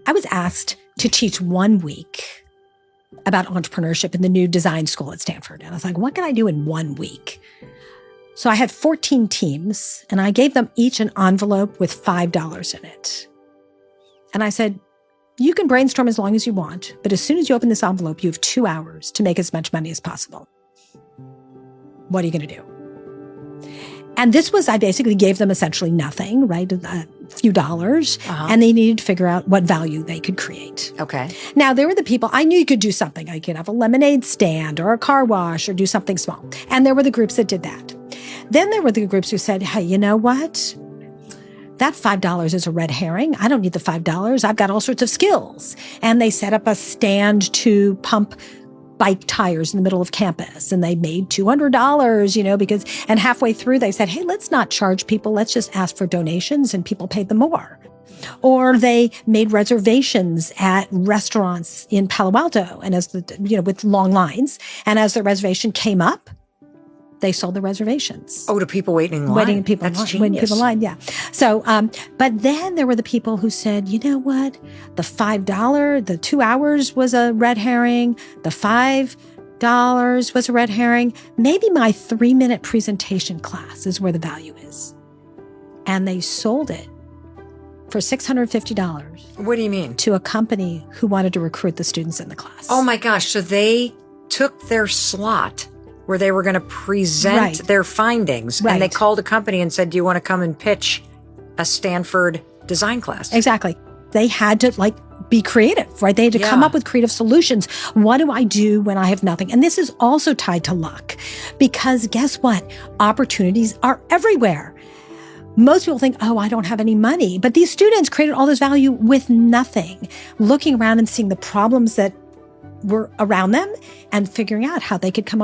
I was asked to teach 1 week about entrepreneurship in the new design school at Stanford. And I was like, what can I do in 1 week? So I had 14 teams, and I gave them each an envelope with $5 in it. And I said, you can brainstorm as long as you want, but as soon as you open this envelope, you have 2 hours to make as much money as possible. What are you going to do? And this was, I basically gave them essentially nothing, right? A few dollars. And they needed to figure out what value they could create. Okay. Now, there were the people, I knew you could do something. I could have a lemonade stand or a car wash or do something small. And there were the groups that did that. Then there were the groups who said, hey, you know what? That $5 is a red herring. I don't need the $5. I've got all sorts of skills. And they set up a stand to pump bike tires in the middle of campus, and they made $200, and halfway through they said, hey, let's not charge people. Let's just ask for donations, and people paid them more. Or they made reservations at restaurants in Palo Alto, and with long lines. And as the reservation came up, they sold the reservations. Oh, to people waiting in line. Waiting people in line, yeah. So, but then there were the people who said, you know what? The $5, the 2 hours was a red herring. The $5 was a red herring. Maybe my 3-minute presentation class is where the value is. And they sold it for $650. What do you mean? To a company who wanted to recruit the students in the class. Oh my gosh. So they took their slot where they were going to present their findings. And they called a company and said, do you want to come and pitch a Stanford design class? Exactly. They had to be creative, right? They had to come up with creative solutions. What do I do when I have nothing? And this is also tied to luck, because guess what? Opportunities are everywhere. Most people think, oh, I don't have any money. But these students created all this value with nothing, looking around and seeing the problems that were around them and figuring out how they could come up